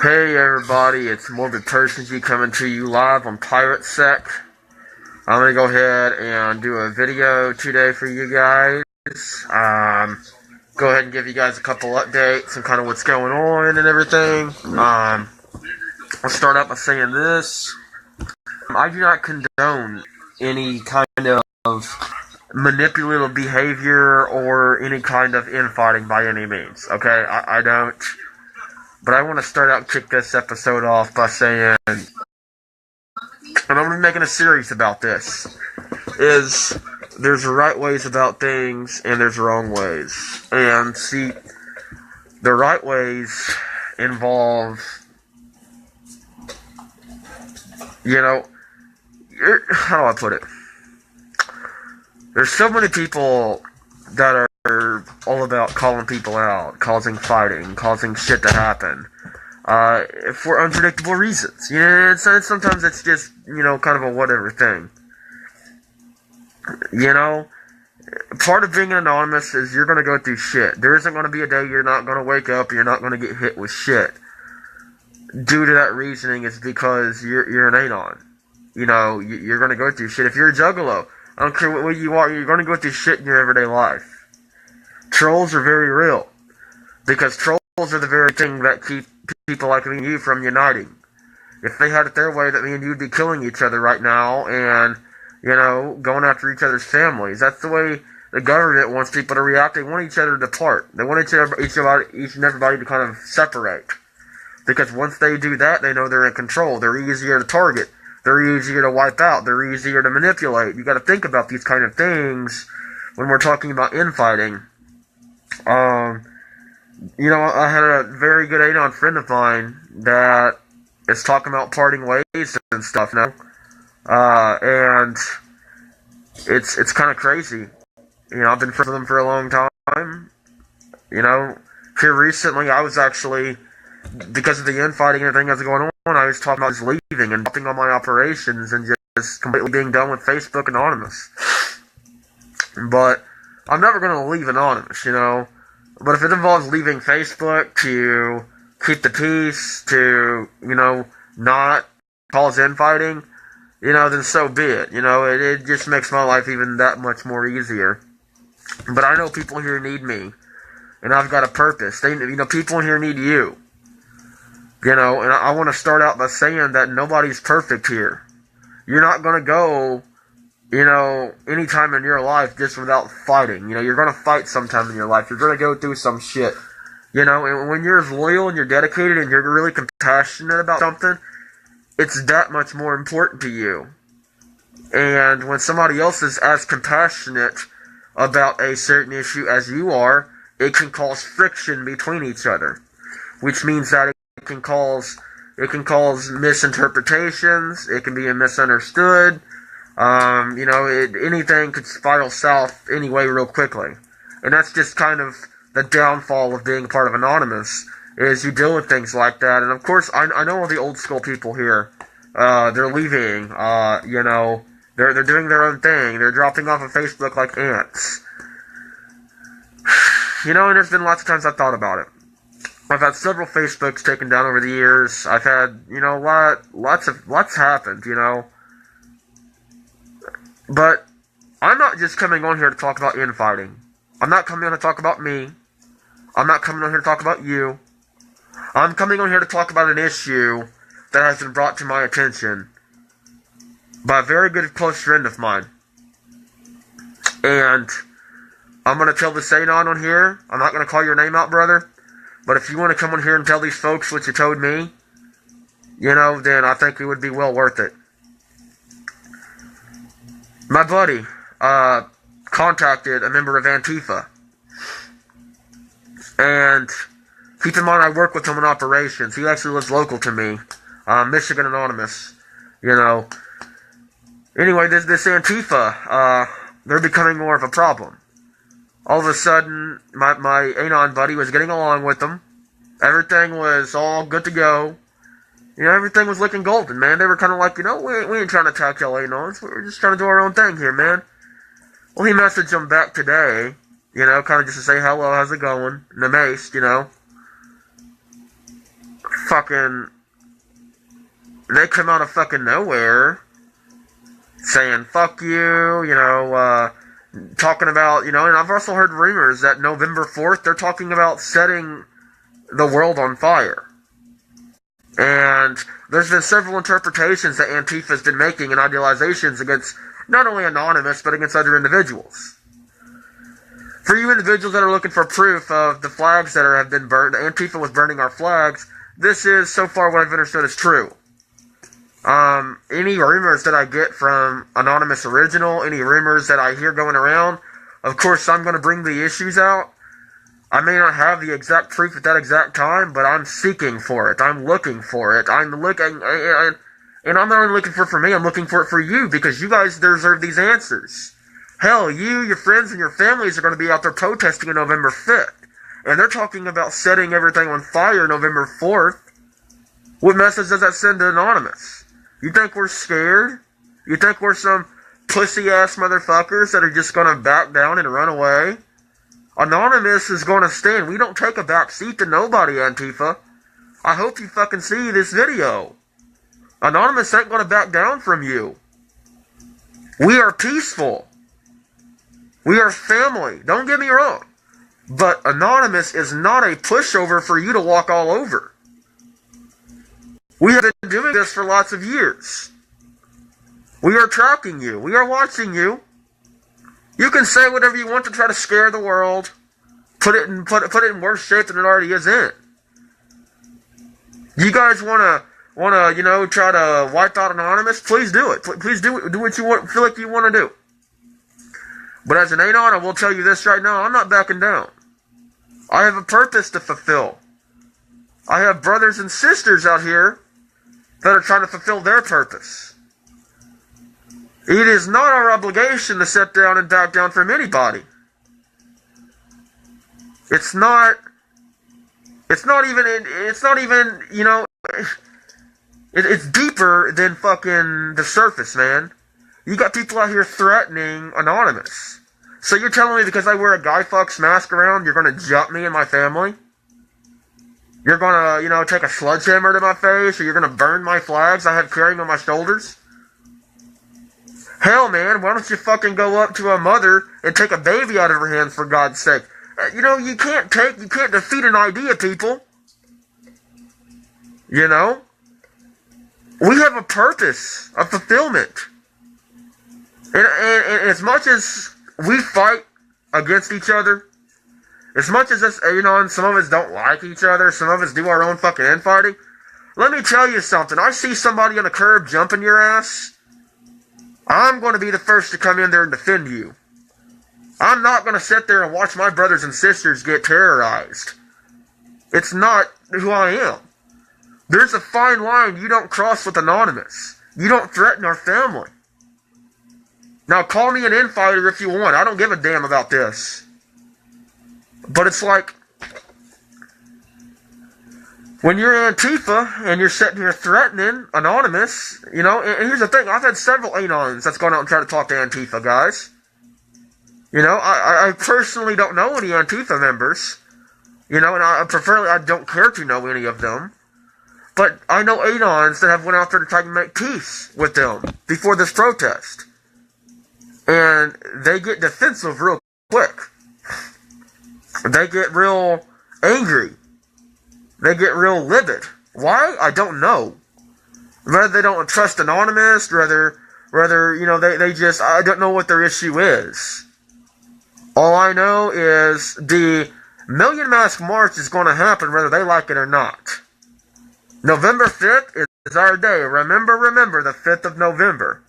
Hey everybody, it's Morbid Persons coming to you live on Pirate Sec. I'm gonna go ahead and do a video today for you guys. Go ahead and give you guys a couple updates and kind of what's going on and everything. I'll start out by saying this. I do not condone any kind of manipulative behavior or any kind of infighting by any means. Okay, I don't. But I want to start out and kick this episode off by saying, and I'm going to be making a series about this, is there's right ways about things and there's wrong ways. And see, the right ways involve, how do I put it? There's so many people that are all about calling people out, causing fighting, causing shit to happen, for unpredictable reasons. Sometimes it's just, kind of a whatever thing. Part of being anonymous is you're going to go through shit. There isn't going to be a day you're not going to wake up, you're not going to get hit with shit. Due to that reasoning, it's because you're an anon. You're going to go through shit. If you're a juggalo, I don't care what you are, you're going to go through shit in your everyday life. Trolls are very real, because trolls are the very thing that keep people like me and you from uniting. If they had it their way, that me and you would be killing each other right now and, going after each other's families. That's the way the government wants people to react. They want each other to part. They want each and everybody to kind of separate. Because once they do that, they know they're in control. They're easier to target. They're easier to wipe out. They're easier to manipulate. You got to think about these kind of things when we're talking about infighting. I had a very good anon friend of mine that is talking about parting ways and stuff now. And it's kind of crazy. I've been friends with him for a long time. Here recently, I was actually, because of the infighting and everything that's going on, I was talking about just leaving and dropping all my operations and just completely being done with Facebook Anonymous. But I'm never going to leave Anonymous, But if it involves leaving Facebook to keep the peace, to, not cause infighting, then so be it. It just makes my life even that much more easier. But I know people here need me, and I've got a purpose. People here need you. And I want to start out by saying that nobody's perfect here. You're not going to go, any time in your life just without fighting. You're going to fight sometime in your life. You're going to go through some shit. And when you're loyal and you're dedicated and you're really compassionate about something, it's that much more important to you. And when somebody else is as compassionate about a certain issue as you are, it can cause friction between each other. Which means that it can cause misinterpretations, it can be misunderstood. Anything could spiral south anyway real quickly. And that's just kind of the downfall of being part of Anonymous, is you deal with things like that. And of course, I know all the old school people here, they're leaving, they're doing their own thing, they're dropping off of Facebook like ants. And there's been lots of times I've thought about it. I've had several Facebooks taken down over the years. I've had, lots happened, But I'm not just coming on here to talk about infighting. I'm not coming on to talk about me. I'm not coming on here to talk about you. I'm coming on here to talk about an issue that has been brought to my attention by a very good close friend of mine. And I'm going to tell the Anon on here. I'm not going to call your name out, brother. But if you want to come on here and tell these folks what you told me, then I think it would be well worth it. My buddy contacted a member of Antifa. And keep in mind, I work with him in operations. He actually lives local to me. Michigan Anonymous. Anyway, this Antifa, they're becoming more of a problem. All of a sudden, my Anon buddy was getting along with them. Everything was all good to go. Everything was looking golden, man. They were kind of like, we ain't trying to attack y'all Anons. We're just trying to do our own thing here, man. Well, he messaged them back today, kind of just to say, hello, how's it going? And amazed, fucking, they come out of fucking nowhere saying, fuck you, talking about, and I've also heard rumors that November 4th, they're talking about setting the world on fire. And there's been several interpretations that Antifa's been making and idealizations against not only Anonymous, but against other individuals. For you individuals that are looking for proof of the flags that have been burned, Antifa was burning our flags, this is, so far, what I've understood is true. Any rumors that I get from Anonymous Original, any rumors that I hear going around, of course, I'm going to bring the issues out. I may not have the exact proof at that exact time, but I'm seeking for it. I'm looking for it. I'm looking, and I'm not only looking for it for me, I'm looking for it for you, because you guys deserve these answers. Hell, you, your friends, and your families are going to be out there protesting on November 5th. And they're talking about setting everything on fire November 4th. What message does that send to Anonymous? You think we're scared? You think we're some pussy-ass motherfuckers that are just going to back down and run away? Anonymous is going to stand. We don't take a back seat to nobody, Antifa. I hope you fucking see this video. Anonymous ain't going to back down from you. We are peaceful. We are family. Don't get me wrong. But Anonymous is not a pushover for you to walk all over. We have been doing this for lots of years. We are tracking you. We are watching you. You can say whatever you want to try to scare the world. Put it in worse shape than it already is in. You guys wanna try to wipe out Anonymous? Please do it. Please do what you feel like you want to do. But as an Anon, I will tell you this right now: I'm not backing down. I have a purpose to fulfill. I have brothers and sisters out here that are trying to fulfill their purpose. It is not our obligation to sit down and back down from anybody. It's not even, it's deeper than fucking the surface, man. You got people out here threatening Anonymous. So you're telling me because I wear a guy fucks mask around, you're gonna jump me and my family? You're gonna, take a sledgehammer to my face, or you're gonna burn my flags I have carrying on my shoulders? Hell, man, why don't you fucking go up to a mother and take a baby out of her hands, for God's sake? You can't defeat an idea, people. We have a purpose, a fulfillment. And as much as we fight against each other, as much as some of us don't like each other, some of us do our own fucking infighting, let me tell you something. I see somebody on the curb jumping your ass, I'm going to be the first to come in there and defend you. I'm not going to sit there and watch my brothers and sisters get terrorized. It's not who I am. There's a fine line you don't cross with Anonymous. You don't threaten our family. Now, call me an infighter if you want. I don't give a damn about this. But it's like, when you're Antifa and you're sitting here threatening Anonymous, and here's the thing, I've had several Anons that's gone out and tried to talk to Antifa guys. I personally don't know any Antifa members, and I don't care to know any of them. But I know Anons that have went out there to try to make peace with them before this protest. And they get defensive real quick. They get real angry. They get real livid. Why? I don't know. Whether they don't trust Anonymous, whether they just, I don't know what their issue is. All I know is the Million Mask March is going to happen whether they like it or not. November 5th is our day. Remember, the 5th of November.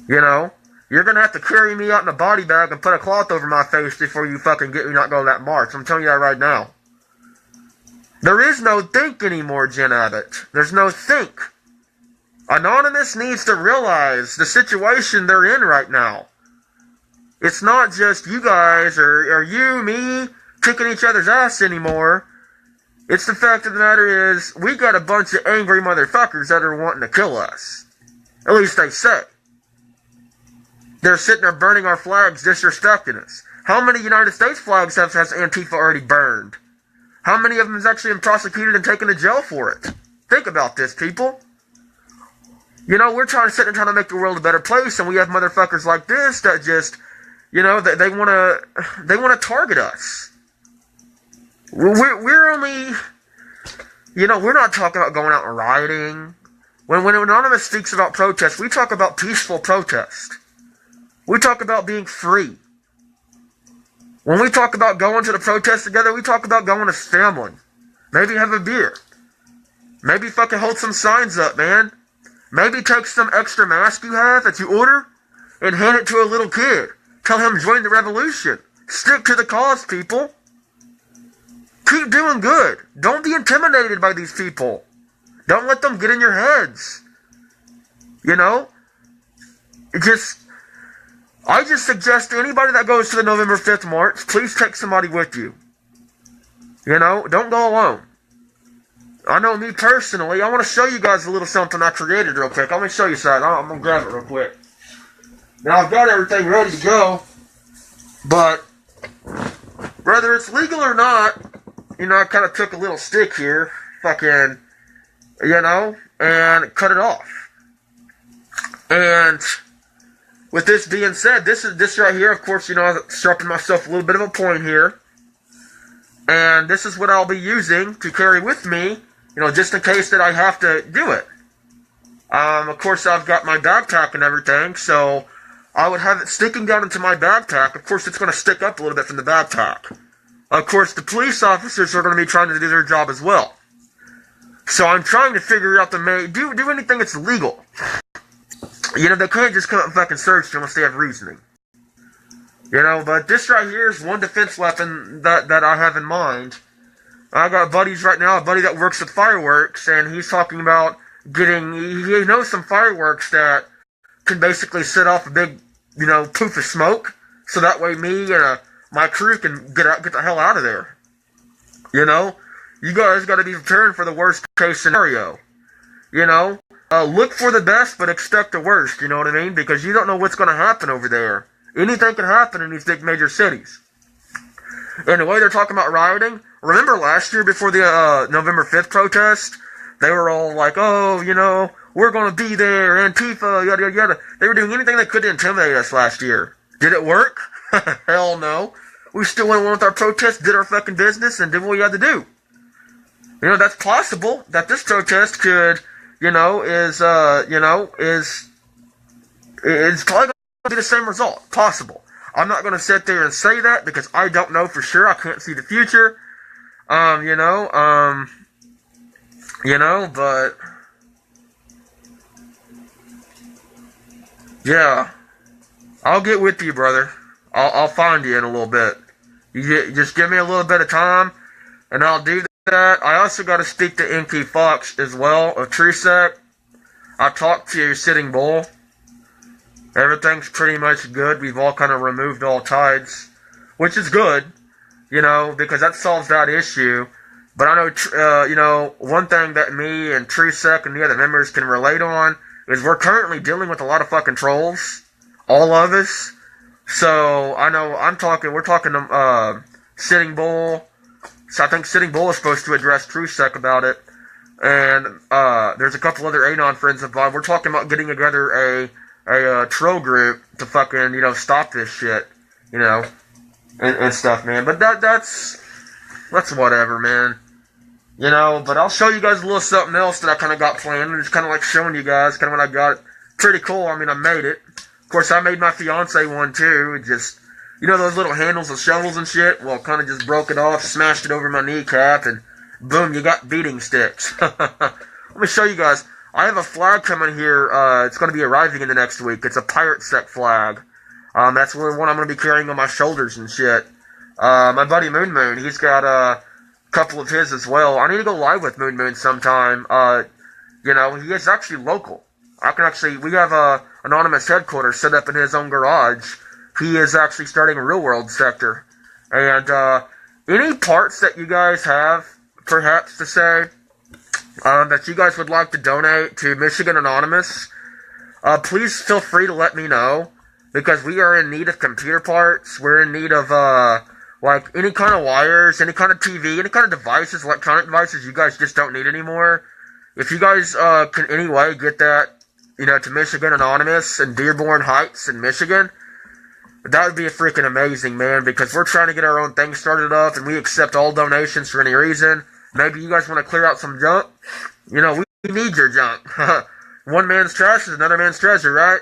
You're going to have to carry me out in a body bag and put a cloth over my face before you fucking get me not going to that march. I'm telling you that right now. There is no think anymore, Jen Abbott. There's no think. Anonymous needs to realize the situation they're in right now. It's not just you guys or you, me, kicking each other's ass anymore. It's the fact of the matter is, we got a bunch of angry motherfuckers that are wanting to kill us. At least they say. They're sitting there burning our flags, disrespecting us. How many United States flags has Antifa already burned? How many of them has actually been prosecuted and taken to jail for it? Think about this, people. You know, we're trying to make the world a better place, and we have motherfuckers like this that just, you know, they want to target us. We're only, you know, we're not talking about going out and rioting. When Anonymous speaks about protest, we talk about peaceful protest. We talk about being free. When we talk about going to the protest together, we talk about going as family. Maybe have a beer. Maybe fucking hold some signs up, man. Maybe take some extra mask you have that you order and hand it to a little kid. Tell him join the revolution. Stick to the cause, people. Keep doing good. Don't be intimidated by these people. Don't let them get in your heads. You know? I just suggest to anybody that goes to the November 5th march, please take somebody with you. You know? Don't go alone. I know me personally, I want to show you guys a little something I created real quick. Let me show you something. I'm going to grab it real quick. Now, I've got everything ready to go, but whether it's legal or not, you know, I kind of took a little stick here, fucking, you know, and cut it off. And with this being said, this right here, of course, you know, I sharpened myself a little bit of a point here. And this is what I'll be using to carry with me, you know, just in case that I have to do it. Of course, I've got my backpack and everything, so I would have it sticking down into my backpack. Of course, it's going to stick up a little bit from the backpack. Of course, the police officers are going to be trying to do their job as well. So I'm trying to figure out do anything that's legal. You know, they can't just come up and fucking search you unless they have reasoning. You know, but this right here is one defense weapon that I have in mind. I got buddies right now, a buddy that works with fireworks, and he's talking about he knows some fireworks that can basically set off a big, you know, poof of smoke, so that way me and my crew can get the hell out of there. You know? You guys gotta be prepared for the worst case scenario. You know? Look for the best, but expect the worst, you know what I mean? Because you don't know what's gonna happen over there. Anything can happen in these big major cities. And the way they're talking about rioting, remember last year before the November 5th protest? They were all like, oh, you know, we're gonna be there, Antifa, yada, yada, yada. They were doing anything they could to intimidate us last year. Did it work? Hell no. We still went on with our protest, did our fucking business, and did what we had to do. You know, that's possible that this protest could, is probably going to be the same result. Possible. I'm not going to sit there and say that because I don't know for sure. I can't see the future. But yeah, I'll get with you, brother. I'll find you in a little bit. You just give me a little bit of time, and I'll do that. I also got to speak to Inky Fox as well of TrueSec. I talked to Sitting Bull. Everything's pretty much good. We've all kind of removed all tides, which is good, because that solves that issue. But I know, one thing that me and TrueSec and the other members can relate on is we're currently dealing with a lot of fucking trolls. All of us. So, I know we're talking to, Sitting Bull. So I think Sitting Bull is supposed to address TrueSec about it. And, there's a couple other Anon friends involved. We're talking about getting together a troll group to fucking, stop this shit, and stuff, man. But that's whatever, man. But I'll show you guys a little something else that I kind of got planned. I'm just kind of like showing you guys kind of what I got. Pretty cool. I mean, I made it. Of course, I made my fiance one too. It just, those little handles with shovels and shit? Well, kind of just broke it off, smashed it over my kneecap, and boom, you got beating sticks. Let me show you guys. I have a flag coming here. It's going to be arriving in the next week. It's a pirate sect flag. That's the one I'm going to be carrying on my shoulders and shit. My buddy Moon, he's got a couple of his as well. I need to go live with Moon sometime. He is actually local. We have a anonymous headquarters set up in his own garage. He is actually starting a real world sector. And, any parts that you guys have, perhaps to say, that you guys would like to donate to Michigan Anonymous, please feel free to let me know, because we are in need of computer parts. We're in need of, Like, any kind of wires, any kind of TV, any kind of devices, electronic devices you guys just don't need anymore. If you guys can anyway get that, to Michigan Anonymous in Dearborn Heights in Michigan, that would be freaking amazing, man, because we're trying to get our own thing started up, and we accept all donations for any reason. Maybe you guys want to clear out some junk. We need your junk. One man's trash is another man's treasure, right?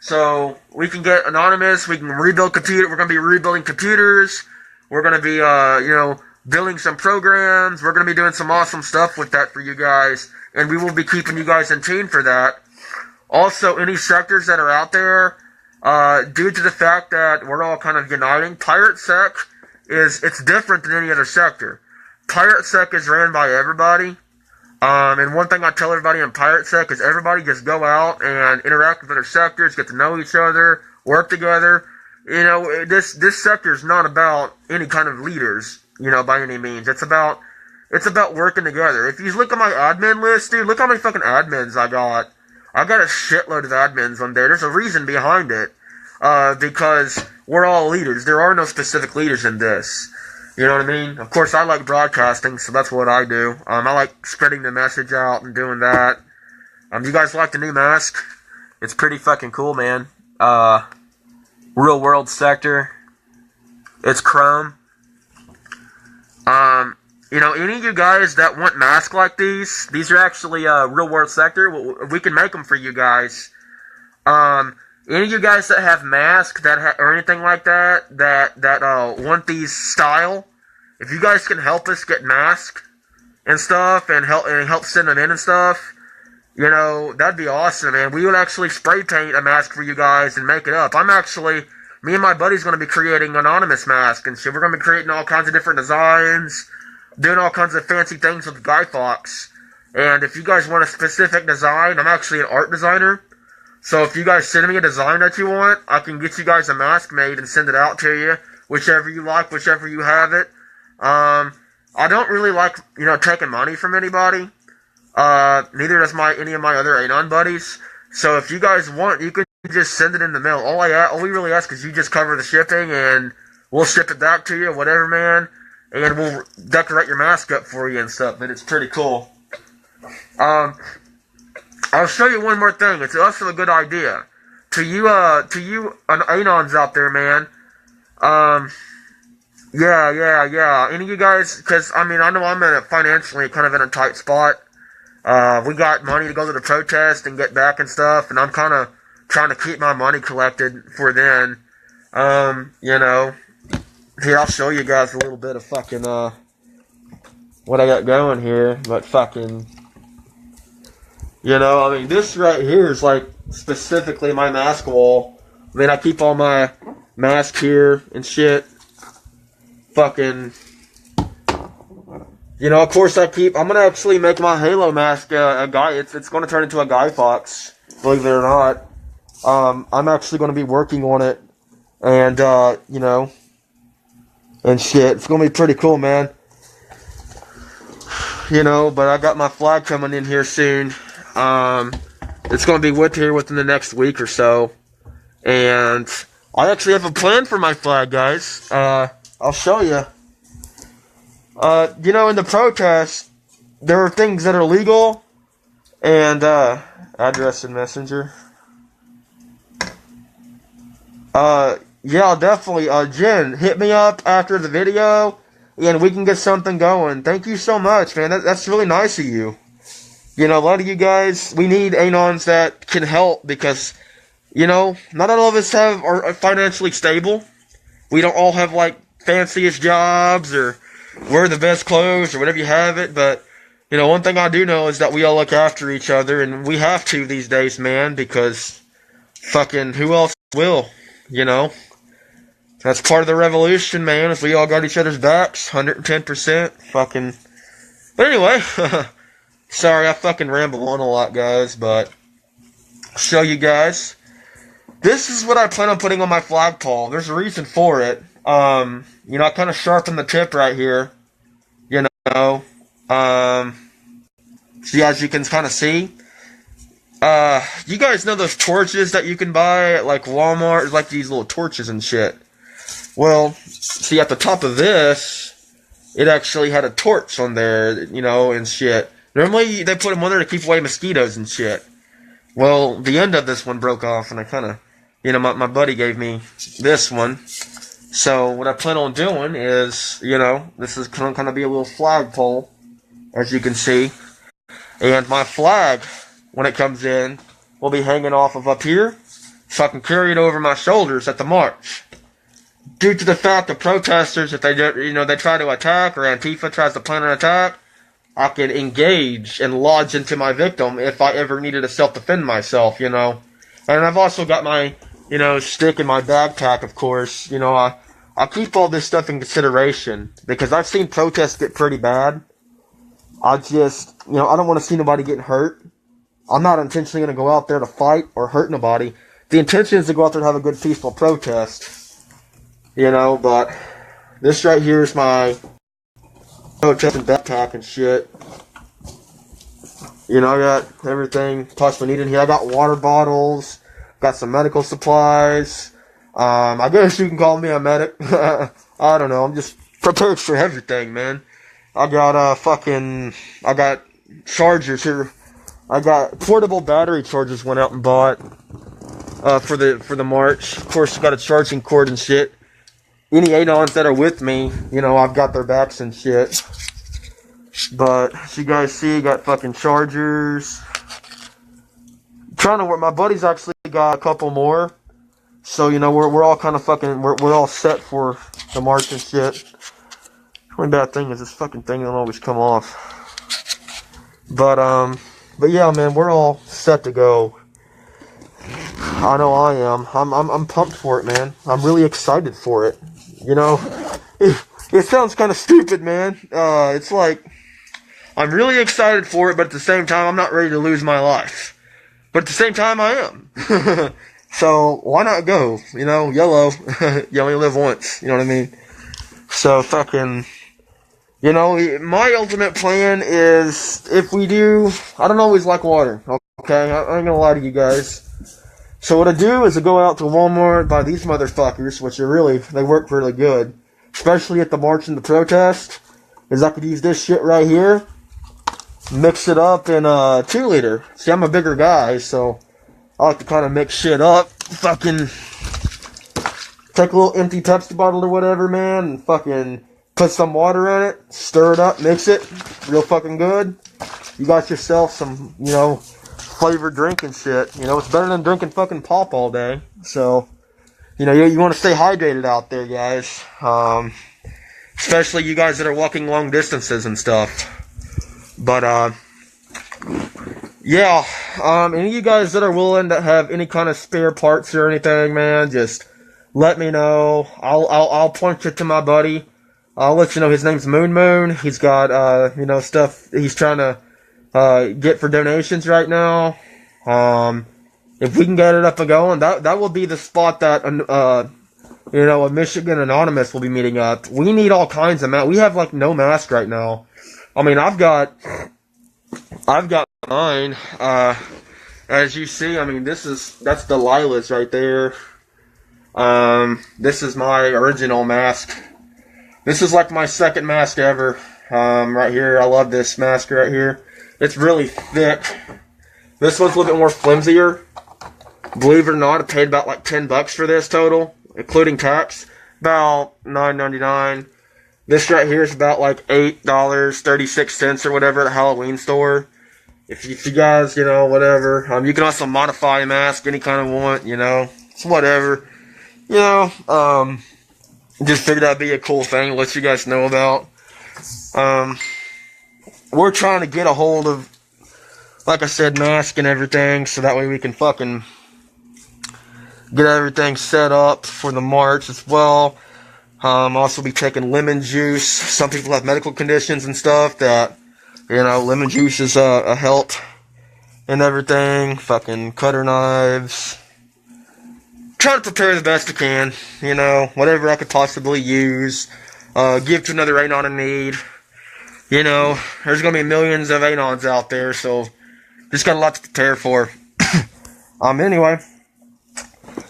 So, we can get Anonymous, we can rebuild we're going to be rebuilding computers, we're going to be, building some programs, we're going to be doing some awesome stuff with that for you guys, and we will be keeping you guys in tune for that. Also, any sectors that are out there, due to the fact that we're all kind of uniting, Pirate Sec it's different than any other sector. Pirate Sec is ran by everybody. And one thing I tell everybody in Pirate Sec is everybody just go out and interact with other sectors, get to know each other, work together. This sector is not about any kind of leaders, by any means. It's about working together. If you look at my admin list, dude, look how many fucking admins I got. I got a shitload of admins on there. There's a reason behind it. Because we're all leaders. There are no specific leaders in this. You know what I mean? Of course, I like broadcasting, so that's what I do. I like spreading the message out and doing that. You guys like the new mask? It's pretty fucking cool, man. Real world sector. It's chrome. Any of you guys that want masks like these are actually real world sector. We can make them for you guys. Any of you guys that have masks or anything like that want these style, if you guys can help us get masks and stuff and help send them in and stuff, that'd be awesome, man. We would actually spray paint a mask for you guys and make it up. Me and my buddy's going to be creating anonymous masks and shit. We're going to be creating all kinds of different designs, doing all kinds of fancy things with Guy Fawkes. And if you guys want a specific design, I'm actually an art designer. So if you guys send me a design that you want, I can get you guys a mask made and send it out to you. Whichever you like, whichever you have it. I don't really like, taking money from anybody. Neither does any of my other Anon buddies. So if you guys want, you can just send it in the mail. All we really ask is you just cover the shipping and we'll ship it back to you, whatever, man. And we'll decorate your mask up for you and stuff, but it's pretty cool. I'll show you one more thing. It's also a good idea. To you Anons out there, man. Yeah. Any of you guys, because, I know I'm financially kind of in a tight spot. We got money to go to the protest and get back and stuff, and I'm kind of trying to keep my money collected for then. Here, I'll show you guys a little bit of fucking, what I got going here, but fucking... this right here is, specifically my mask wall. I keep all my masks here and shit. Fucking... of course I'm gonna actually make my Halo mask a guy. It's gonna turn into a Guy Fawkes, believe it or not. I'm actually gonna be working on it. And, and shit. It's gonna be pretty cool, man. But I got my flag coming in here soon. It's going to be here within the next week or so. And I actually have a plan for my flag, guys. I'll show you. In the protest, there are things that are legal. And, address and messenger. Yeah, definitely. Jen, hit me up after the video. And we can get something going. Thank you so much, man. That's really nice of you. A lot of you guys, we need Anons that can help because, not all of us are financially stable. We don't all have, fanciest jobs or wear the best clothes or whatever you have it. But, one thing I do know is that we all look after each other. And we have to these days, man, because fucking who else will, That's part of the revolution, man, if we all got each other's backs, 110%, fucking... But anyway, sorry, I fucking ramble on a lot, guys, but... I'll show you guys. This is what I plan on putting on my flagpole. There's a reason for it. I kind of sharpened the tip right here. So as you can kind of see. You guys know those torches that you can buy at, Walmart? It's these little torches and shit. Well, see, at the top of this, it actually had a torch on there, you know, and shit. Normally, they put them on there to keep away mosquitoes and shit. Well, the end of this one broke off, and I kind of, you know, my buddy gave me this one. So, what I plan on doing is, you know, this is going to kind of be a little flagpole, as you can see. And my flag, when it comes in, will be hanging off of up here, so I can carry it over my shoulders at the march. Due to the fact of protesters, if they do, you know, they try to attack, or Antifa tries to plan an attack, I can engage and lodge into my victim if I ever needed to self-defend myself, you know. And I've also got my, you know, stick in my backpack, of course. You know, I keep all this stuff in consideration, because I've seen protests get pretty bad. I just, you know, I don't want to see nobody getting hurt. I'm not intentionally going to go out there to fight or hurt nobody. The intention is to go out there and have a good peaceful protest. You know, but this right here is my protest and backpack and shit. You know, I got everything possibly needed here. I got water bottles, got some medical supplies. I guess you can call me a medic. I don't know. I'm just prepared for everything, man. I got I got chargers here. I got portable battery chargers. Went out and bought for the march. Of course, got a charging cord and shit. Any Anons that are with me, you know, I've got their backs and shit. But, as you guys see, got fucking chargers. Trying to work. My buddy's actually got a couple more. So, you know, we're all kind of fucking, we're all set for the march and shit. The only bad thing is this fucking thing don't always come off. But yeah, man, we're all set to go. I know I am. I'm pumped for it, man. I'm really excited for it. You know, it sounds kind of stupid, man. It's like, I'm really excited for it, but at the same time, I'm not ready to lose my life. But at the same time, I am. So, why not go? You know, YOLO. You only live once. You know what I mean? So, fucking, you know, my ultimate plan is, if we do, I don't always like water. Okay? I ain't gonna lie to you guys. So what I do is I go out to Walmart, buy these motherfuckers, which are really, they work really good. Especially at the march and the protest. Is I could use this shit right here. Mix it up in a 2-liter. See, I'm a bigger guy, so I like to kind of mix shit up. Fucking take a little empty Pepsi bottle or whatever, man, and fucking put some water in it, stir it up, mix it, real fucking good. You got yourself some, you know, flavored drink and shit. You know, it's better than drinking fucking pop all day. So, you know, you want to stay hydrated out there, guys. Especially you guys that are walking long distances and stuff. But, yeah, any of you guys that are willing to have any kind of spare parts or anything, man, just let me know. I'll point you to my buddy. I'll let you know his name's Moon. He's got, you know, stuff he's trying to get for donations right now. If we can get it up and going, that will be the spot that, you know, a Michigan Anonymous will be meeting up. We need all kinds of masks. We have, like, no mask right now. I mean, I've got mine. As you see, I mean, that's Delilah's right there. This is my original mask. This is like my second mask ever. Right here, I love this mask right here. It's really thick. This one's a little bit more flimsier. Believe it or not, I paid about like $10 for this total, including tax. About $9.99. This right here is about like $8.36 or whatever at a Halloween store. If you guys, you know, whatever. You can also modify a mask any kind of want, you know. It's whatever. You know, just figured that'd be a cool thing to let you guys know about. We're trying to get a hold of, like I said, mask and everything, so that way we can fucking get everything set up for the march as well. Also be taking lemon juice. Some people have medical conditions and stuff that, you know, lemon juice is a help and everything. Fucking cutter knives. Trying to prepare the best I can, you know, whatever I could possibly use. Give to another Anon in need. You know, there's going to be millions of Anons out there, so just got a lot to prepare for. Anyway,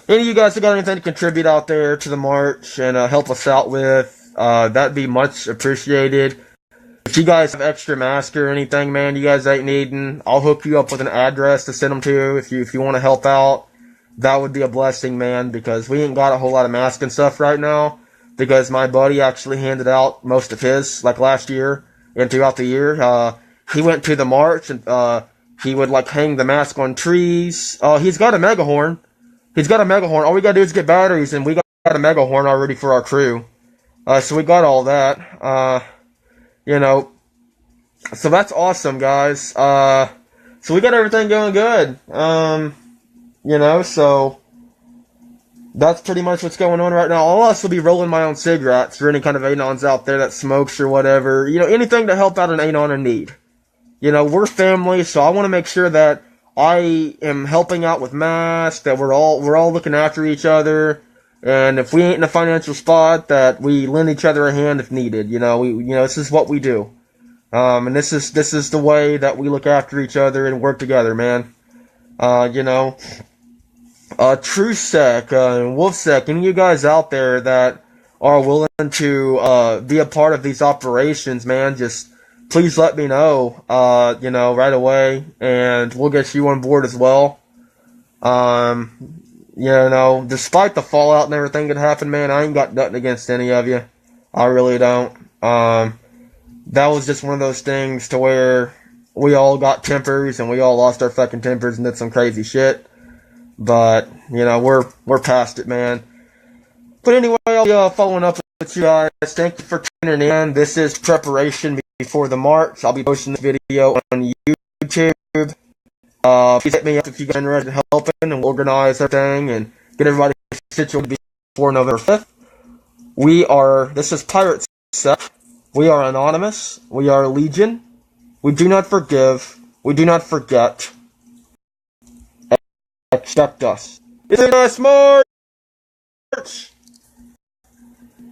any of you guys that got anything to contribute out there to the march and help us out with, that'd be much appreciated. If you guys have extra masks or anything, man, you guys ain't needing, I'll hook you up with an address to send them to if you want to help out. That would be a blessing, man, because we ain't got a whole lot of masks and stuff right now, because my buddy actually handed out most of his, like last year and throughout the year. He went to the march and he would like hang the mask on trees. He's got a mega horn. He's got a mega horn. All we gotta do is get batteries, and we got a mega horn already for our crew. So we got all that. You know, so that's awesome, guys. So we got everything going good. You know, so that's pretty much what's going on right now. I'll also be rolling my own cigarettes for any kind of Anons out there that smokes or whatever. You know, anything to help out an Anon in need. You know, we're family, so I want to make sure that I am helping out with masks, that we're all looking after each other, and if we ain't in a financial spot, that we lend each other a hand if needed. You know, this is what we do. And this is the way that we look after each other and work together, man. You know, TrueSec, and WolfSec, any of you guys out there that are willing to, be a part of these operations, man, just please let me know, you know, right away, and we'll get you on board as well. You know, despite the fallout and everything that happened, man, I ain't got nothing against any of you. I really don't. That was just one of those things to where we all got tempers and we all lost our fucking tempers and did some crazy shit. But, you know, we're past it, man. But anyway, I'll be following up with you guys. Thank you for tuning in. This is preparation before the march. I'll be posting this video on YouTube. Please hit me up if you guys are interested in helping and organize everything and get everybody situated before November 5th. This is Pirate Sec. We are anonymous. We are Legion. We do not forgive. We do not forget. Accept us. It's a nice march!